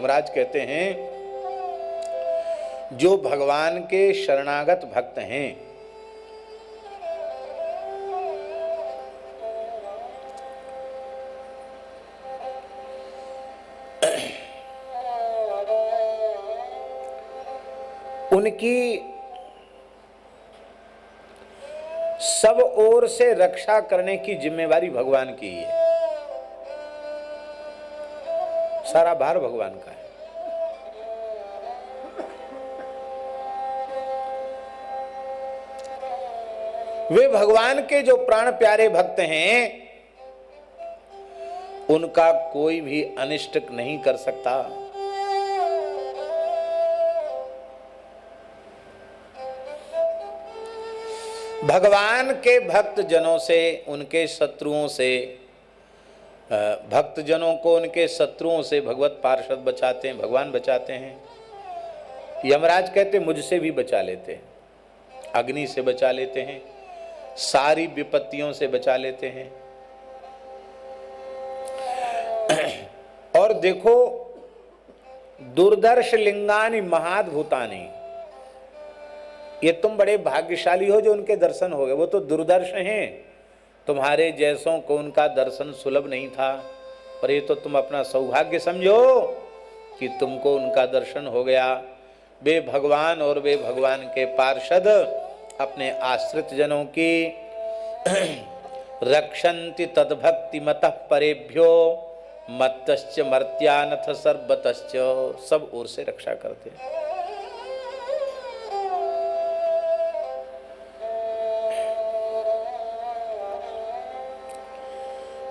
यमराज कहते हैं जो भगवान के शरणागत भक्त हैं, उनकी सब ओर से रक्षा करने की जिम्मेवारी भगवान की है। सारा भार भगवान का है। वे भगवान के जो प्राण प्यारे भक्त हैं, उनका कोई भी अनिष्ट नहीं कर सकता। भगवान के भक्त जनों से, उनके शत्रुओं से, भक्त जनों को उनके शत्रुओं से भगवत पार्षद बचाते हैं, भगवान बचाते हैं। यमराज कहते मुझसे भी बचा लेते हैं, अग्नि से बचा लेते हैं, सारी विपत्तियों से बचा लेते हैं। और देखो, दुर्दर्श लिंगानि महाद्भुतानि, ये तुम बड़े भाग्यशाली हो जो उनके दर्शन हो गए। वो तो दुर्दर्श हैं, तुम्हारे जैसों को उनका दर्शन सुलभ नहीं था, पर ये तो तुम अपना सौभाग्य समझो कि तुमको उनका दर्शन हो गया। वे भगवान और वे भगवान के पार्षद अपने आश्रित जनों की रक्षन्ति तद्भक्ति मतः परेभ्यो मत्तश्च मर्त्यानथ सर्वतश्च, सब ओर से रक्षा करते हैं।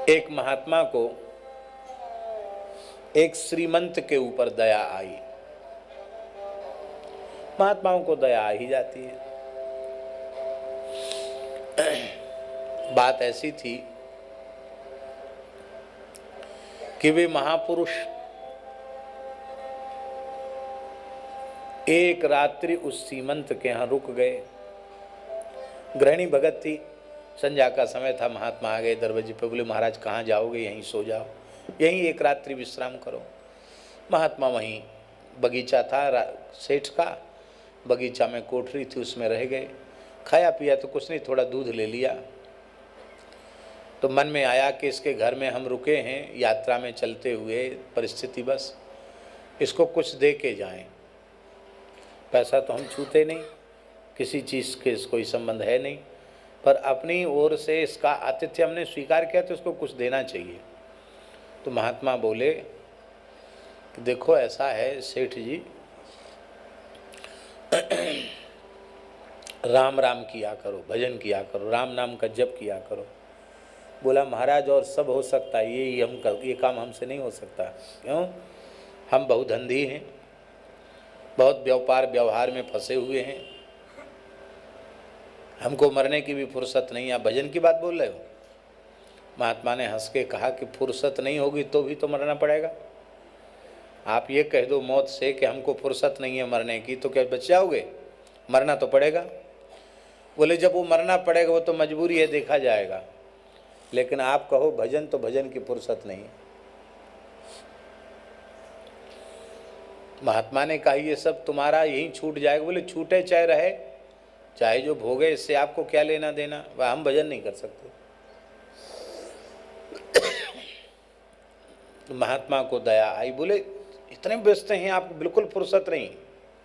एक महात्मा को एक श्रीमंत के ऊपर दया आई। महात्माओं को दया आ ही जाती है। बात ऐसी थी कि वे महापुरुष एक रात्रि उस श्रीमंत के यहां रुक गए। गृहिणी भगत थी, संध्या का समय था। महात्मा आ गए दरवाजे पे, बोले महाराज कहाँ जाओगे? यहीं सो जाओ, यहीं एक रात्रि विश्राम करो। महात्मा वहीं, बगीचा था सेठ का, बगीचा में कोठरी थी, उसमें रह गए। खाया पिया तो कुछ नहीं, थोड़ा दूध ले लिया। तो मन में आया कि इसके घर में हम रुके हैं यात्रा में चलते हुए, परिस्थिति बस इसको कुछ दे के जाएं। पैसा तो हम छूते नहीं, किसी चीज़ के कोई संबंध है नहीं, पर अपनी ओर से इसका आतिथ्य हमने स्वीकार किया तो इसको कुछ देना चाहिए। तो महात्मा बोले कि देखो ऐसा है सेठ जी, राम राम किया करो, भजन किया करो, राम नाम का जप किया करो। बोला महाराज और सब हो सकता है, ये काम हमसे नहीं हो सकता। क्यों? हम बहुधंधी हैं, बहुत व्यापार व्यवहार में फंसे हुए हैं, हमको मरने की भी फुर्सत नहीं। आप भजन की बात बोल रहे हो? महात्मा ने हंस के कहा कि फुर्सत नहीं होगी तो भी तो मरना पड़ेगा। आप ये कह दो मौत से कि हमको फुर्सत नहीं है मरने की, तो क्या बच जाओगे? मरना तो पड़ेगा। बोले जब वो मरना पड़ेगा वो तो मजबूरी है, देखा जाएगा। लेकिन आप कहो भजन, तो भजन की फुर्सत नहीं। महात्मा ने कहा ये सब तुम्हारा यहीं छूट जाएगा। बोले छूटे चाहे रहे, चाहे जो भोगे, इससे आपको क्या लेना देना, वह हम भजन नहीं कर सकते। महात्मा को दया आई, बोले इतने व्यस्त हैं आपको बिल्कुल फुर्सत नहीं?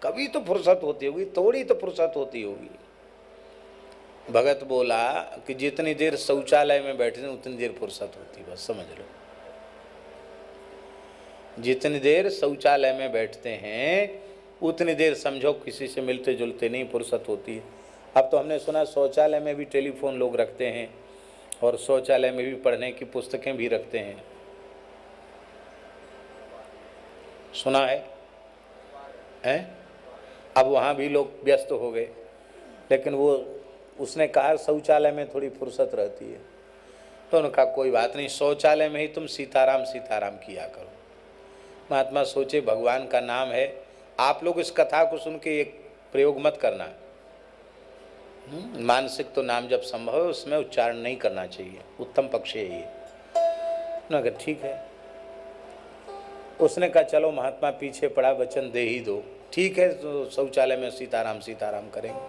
कभी तो फुर्सत होती होगी, थोड़ी तो फुर्सत होती होगी। भगत बोला कि जितनी देर शौचालय में बैठे हैं उतनी देर फुर्सत होती, बस समझ लो। जितनी देर शौचालय में बैठते हैं उतनी देर समझो किसी से मिलते जुलते नहीं फुर्सत होती है। अब तो हमने सुना शौचालय में भी टेलीफोन लोग रखते हैं और शौचालय में भी पढ़ने की पुस्तकें भी रखते हैं, सुना है? अब वहाँ भी लोग व्यस्त हो गए। लेकिन वो उसने कहा शौचालय में थोड़ी फुर्सत रहती है, तो उनका कोई बात नहीं, शौचालय में ही तुम सीताराम सीताराम किया करो। महात्मा सोचे भगवान का नाम है, आप लोग इस कथा को सुन के एक प्रयोग मत करना। मानसिक तो नाम जब संभव है उसमें उच्चारण नहीं करना चाहिए, उत्तम पक्ष है ये। उन्होंने कहा ठीक है। उसने कहा चलो महात्मा पीछे पड़ा, वचन दे ही दो, ठीक है तो शौचालय में सीताराम सीताराम करेंगे।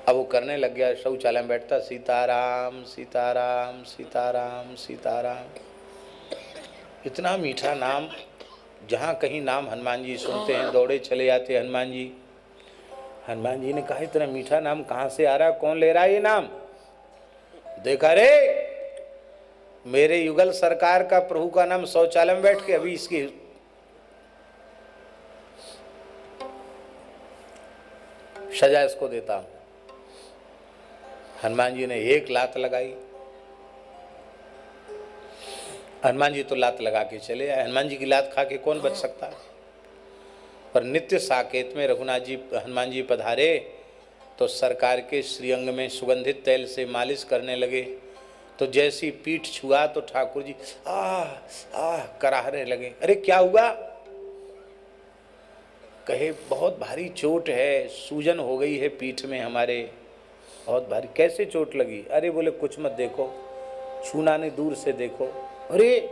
अब वो करने लग गया, शौचालय में बैठता सीताराम सीताराम सीताराम सीताराम। इतना मीठा नाम, जहाँ कहीं नाम हनुमान जी सुनते हैं दौड़े चले जाते हनुमान जी। हनुमान जी ने कहा इतना मीठा नाम कहाँ से आ रहा है, कौन ले रहा है ये नाम? देखा रे, मेरे युगल सरकार का प्रभु का नाम शौचालय में बैठ के, अभी इसकी सजा इसको देता हूं। हनुमान जी ने एक लात लगाई। हनुमान जी तो लात लगा के चले आए। हनुमान जी की लात खा के कौन बच सकता है? पर नित्य साकेत में रघुनाथ जी हनुमान जी पधारे तो सरकार के श्रीअंग में सुगंधित तेल से मालिश करने लगे। तो जैसी पीठ छुआ तो ठाकुर जी कराहने लगे। अरे क्या हुआ? कहे बहुत भारी चोट है, सूजन हो गई है पीठ में हमारे, बहुत भारी। कैसे चोट लगी? अरे बोले कुछ मत देखो, छूना नहीं, दूर से देखो। अरे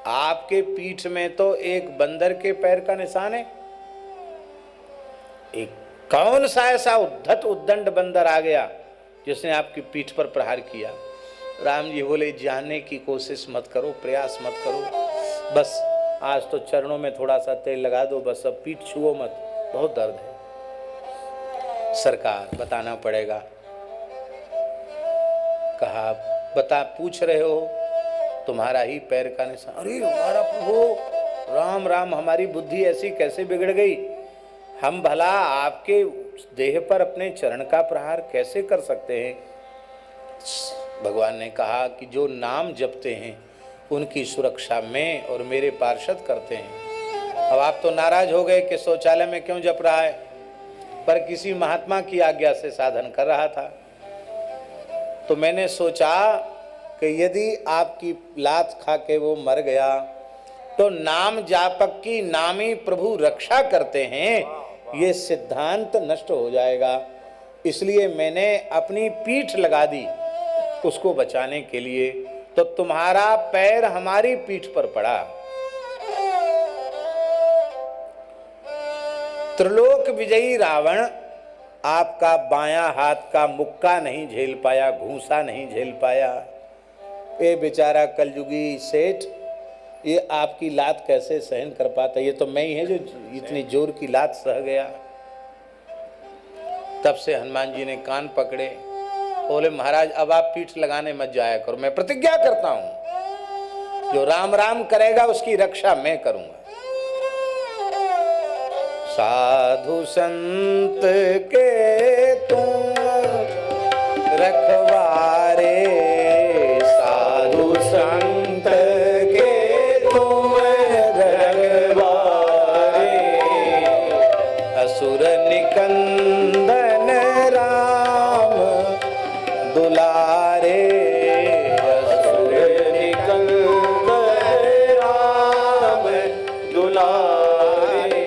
आपके पीठ में तो एक बंदर के पैर का निशान है। एक कौन सा ऐसा उद्धत उद्दंड बंदर आ गया जिसने आपकी पीठ पर प्रहार किया? राम जी बोले जानने की कोशिश मत करो, प्रयास मत करो, बस आज तो चरणों में थोड़ा सा तेल लगा दो, बस अब पीठ छुओ मत, बहुत दर्द है। सरकार बताना पड़ेगा। कहा बता, पूछ रहे हो, तुम्हारा ही पैर का निशान। अरे हमारा प्रभु, राम राम, हमारी बुद्धि ऐसी कैसे बिगड़ गई? हम भला आपके देह पर अपने चरण का प्रहार कैसे कर सकते हैं? भगवान ने कहा कि जो नाम जपते हैं उनकी सुरक्षा में और मेरे पार्षद करते हैं। अब आप तो नाराज हो गए कि शौचालय में क्यों जप रहा है, पर किसी महात्मा की आज्ञा से साधन कर रहा था। तो मैंने सोचा कि यदि आपकी लात खा के वो मर गया तो नाम जापक की नामी प्रभु रक्षा करते हैं, ये सिद्धांत नष्ट हो जाएगा। इसलिए मैंने अपनी पीठ लगा दी उसको बचाने के लिए। तो तुम्हारा पैर हमारी पीठ पर पड़ा। त्रिलोक विजयी रावण आपका बायां हाथ का मुक्का नहीं झेल पाया, घूंसा नहीं झेल पाया। ये बेचारा कलयुगी सेठ, ये आपकी लात कैसे सहन कर पाता? ये तो मैं ही है जो इतनी जोर की लात सह गया। तब से हनुमान जी ने कान पकड़े, बोले महाराज अब आप पीठ लगाने मत जाया करो, मैं प्रतिज्ञा करता हूं जो राम राम करेगा उसकी रक्षा मैं करूंगा। साधु संत के तुम रखवारे, साधु संत के तुम रखवारे, असुर निकंदन राम दुलारे, असुर निकंदन राम दुलारे।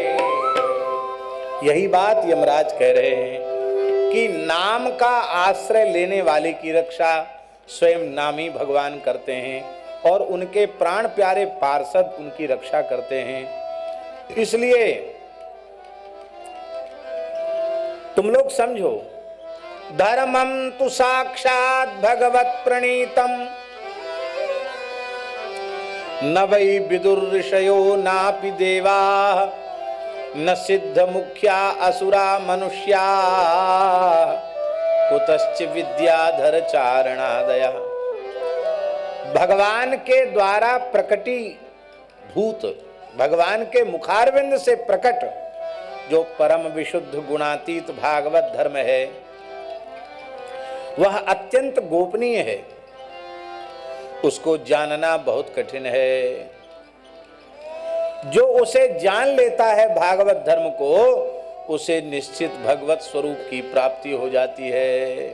यही बात यमराज कह रहे हैं कि नाम का आश्रय लेने वाले की रक्षा स्वयं नामी भगवान करते हैं और उनके प्राण प्यारे पार्षद उनकी रक्षा करते हैं। इसलिए तुम लोग समझो, धर्मम तु साक्षात भगवत प्रणीतम, न वै विदुर ऋषयो नापि देवा, न सिद्ध मुख्या असुरा मनुष्या, कुतश्च विद्याधर चारणादया। भगवान के द्वारा प्रकटी भूत, भगवान के मुखारविंद से प्रकट जो परम विशुद्ध गुणातीत भागवत धर्म है वह अत्यंत गोपनीय है, उसको जानना बहुत कठिन है। जो उसे जान लेता है भागवत धर्म को, उसे निश्चित भगवत स्वरूप की प्राप्ति हो जाती है।